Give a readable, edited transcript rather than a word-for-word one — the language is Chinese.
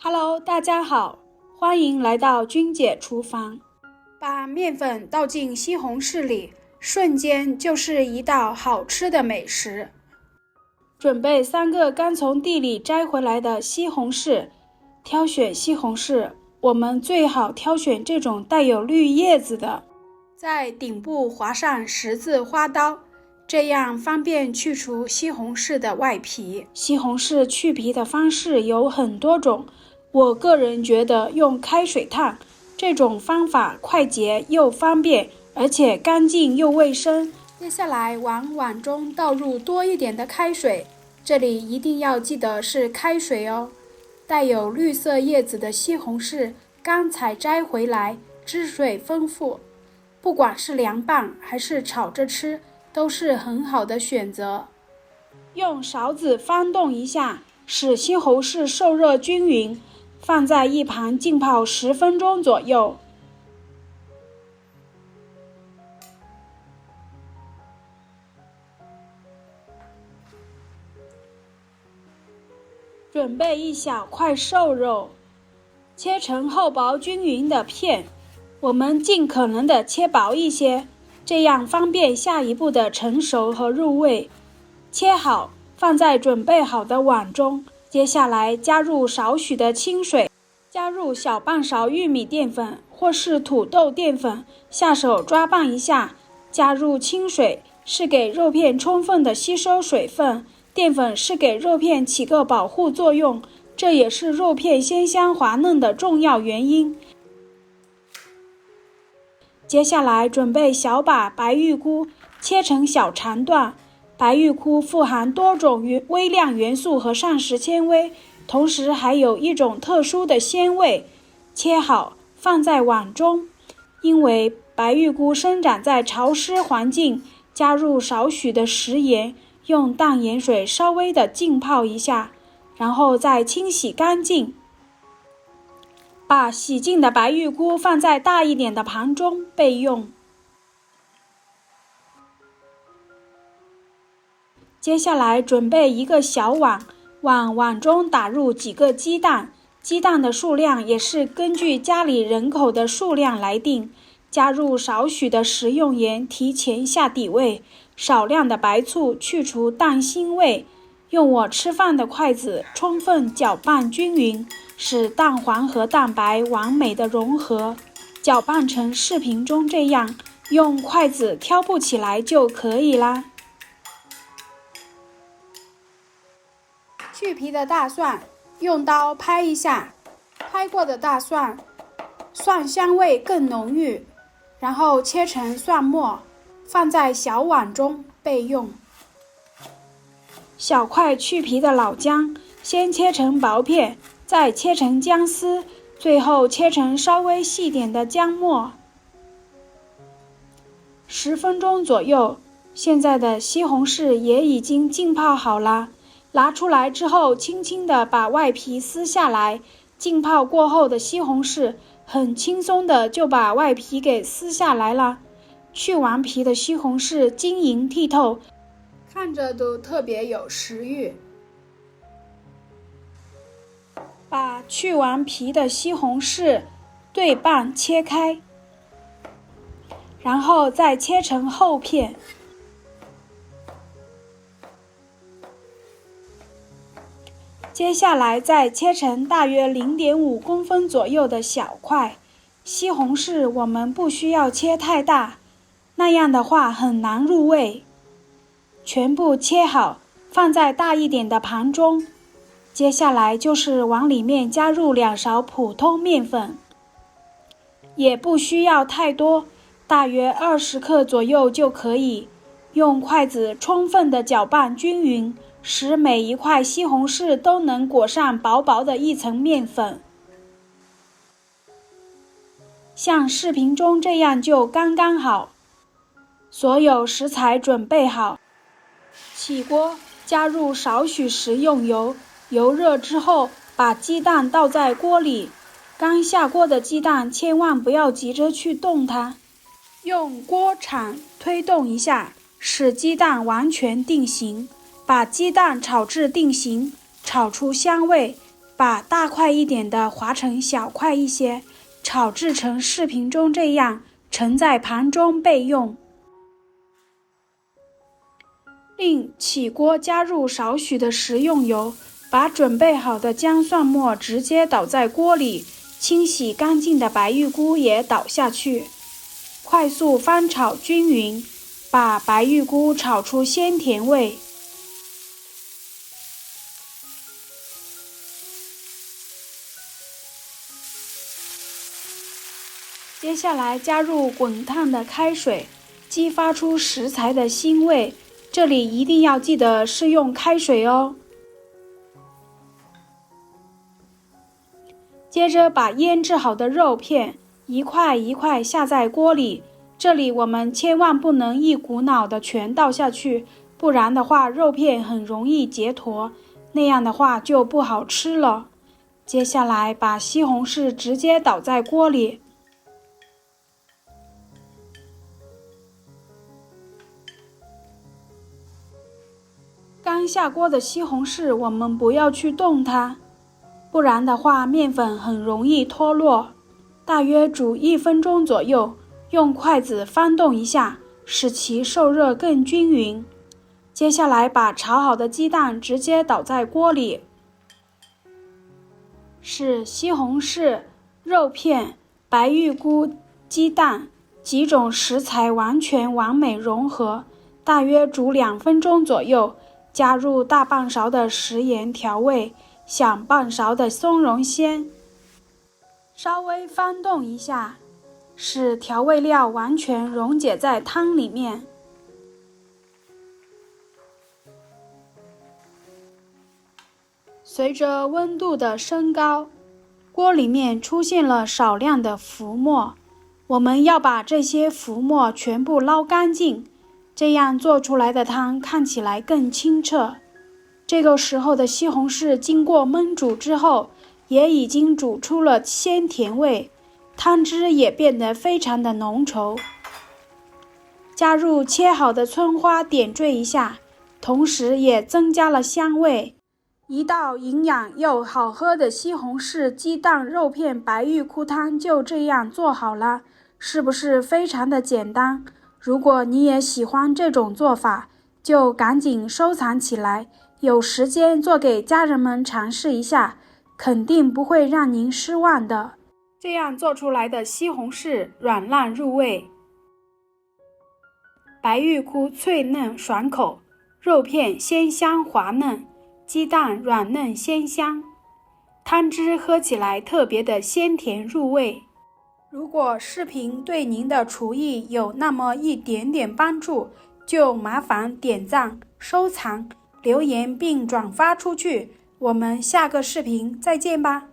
Hello， 大家好，歡迎來到君姐廚房。把麵粉倒進西紅柿裡，瞬間就是一道好吃的美食。準備3個剛從地裡摘回來的西紅柿。挑選西紅柿，我們最好挑選這種帶有綠葉子的。在頂部劃上十字花刀，這樣方便去除西紅柿的外皮。西紅柿去皮的方式有很多種，我個人覺得用開水燙這種方法快捷又方便，而且乾淨又衛生。接下來往碗中倒入多一點的開水，這裡一定要記得是開水哦。帶有綠色葉子的西紅柿剛採摘回來，汁水豐富，不管是涼拌還是炒着吃，都是很好的選擇。用勺子翻動一下，使西紅柿受熱均勻，放在一旁浸泡10分鐘左右。準備一小塊瘦肉，切成厚薄均勻的片，我們盡可能的切薄一些，這樣方便下一步的成熟和入味。切好，放在準備好的碗中。接下來加入少許的清水，加入小半勺玉米澱粉或是土豆澱粉，下手抓拌一下。加入清水是給肉片充分的吸收水分，澱粉是給肉片起個保護作用，這也是肉片鮮香滑嫩的重要原因。接下來準備小把白玉菇，切成小長段。白玉菇富含多種微量元素和膳食纖維，同時還有一種特殊的鮮味。切好放在碗中，因為白玉菇生長在潮濕環境，加入少許的食鹽，用淡鹽水稍微的浸泡一下，然後再清洗乾淨。把洗淨的白玉菇放在大一點的盤中備用。接下來準備一個小碗，往碗中打入幾個雞蛋，雞蛋的數量也是根據家裡人口的數量來定。加入少許的食用鹽，提前下底味，少量的白醋去除淡腥味。用我吃飯的筷子充分攪拌均勻，使蛋黃和蛋白完美的融合。攪拌成視頻中這樣，用筷子挑不起來就可以啦。去皮的大蒜，用刀拍一下，拍過的大蒜，蒜香味更濃郁。然後切成蒜末，放在小碗中備用。小塊去皮的老薑，先切成薄片，再切成薑絲，最後切成稍微細點的薑末。10分鐘左右，現在的西紅柿也已經浸泡好了。拿出來之後，輕輕地把外皮撕下來。浸泡過後的西紅柿很輕鬆的就把外皮給撕下來了。去完皮的西紅柿晶瑩剔透，看着都特別有食慾。把去完皮的西紅柿對半切開，然後再切成厚片。接下來再切成大約0.5公分左右的小塊。西紅柿我們不需要切太大，那樣的話很難入味。全部切好，放在大一點的盤中。接下來就是往裡面加入2勺普通麵粉，也不需要太多，大約20克左右就可以。用筷子充分的攪拌均勻，使每一塊西紅柿都能裹上薄薄的一層麵粉。像視頻中這樣就剛剛好。所有食材準備好，起鍋，加入少許食用油，油熱之後把雞蛋倒在鍋裡。剛下鍋的雞蛋千萬不要急着去動它，用鍋鏟推動一下，使雞蛋完全定型。把鸡蛋炒至定型，炒出香味，把大塊一點的劃成小塊一些，炒製成視頻中這樣，盛在盤中備用。另起鍋加入少許的食用油，把準備好的薑蒜末直接倒在鍋裡，清洗乾淨的白玉菇也倒下去，快速翻炒均勻，把白玉菇炒出鮮甜味。接下來加入滾燙的開水，激發出食材的腥味，這裡一定要記得是用開水哦。接着把醃制好的肉片一塊一塊下在鍋裡，這裡我們千萬不能一股腦的全倒下去，不然的話肉片很容易結坨，那樣的話就不好吃了。接下來把西紅柿直接倒在鍋裡，剛下鍋的西紅柿我們不要去動它，不然的話麵粉很容易脫落。大約煮1分鐘左右，用筷子翻動一下，使其受熱更均勻。接下來把炒好的雞蛋直接倒在鍋裡，使西紅柿、肉片、白玉菇、雞蛋幾種食材完全完美融合，大約煮2分鐘左右，加入大半勺的食鹽調味，小半勺的松茸鮮，稍微翻動一下，使調味料完全溶解在湯裡面。隨着溫度的升高，鍋裡面出現了少量的浮沫，我們要把這些浮沫全部撈乾淨，這樣做出來的湯看起來更清澈。這個時候的西紅柿經過燜煮之後，也已經煮出了鮮甜味，湯汁也變得非常的濃稠。加入切好的蔥花點綴一下，同時也增加了香味。一道營養又好喝的西紅柿雞蛋肉片白玉菇湯就這樣做好了，是不是非常的簡單？如果你也喜歡這種做法，就趕緊收藏起來，有時間做給家人們嘗試一下，肯定不會讓您失望的。這樣做出來的西紅柿軟爛入味，白玉菇脆嫩爽口，肉片鮮香滑嫩，雞蛋軟嫩鮮香，湯汁喝起來特別的鮮甜入味。如果視頻對您的廚藝有那麼一點點幫助，就麻煩點讚、收藏、留言並轉發出去。我們下個視頻再見吧。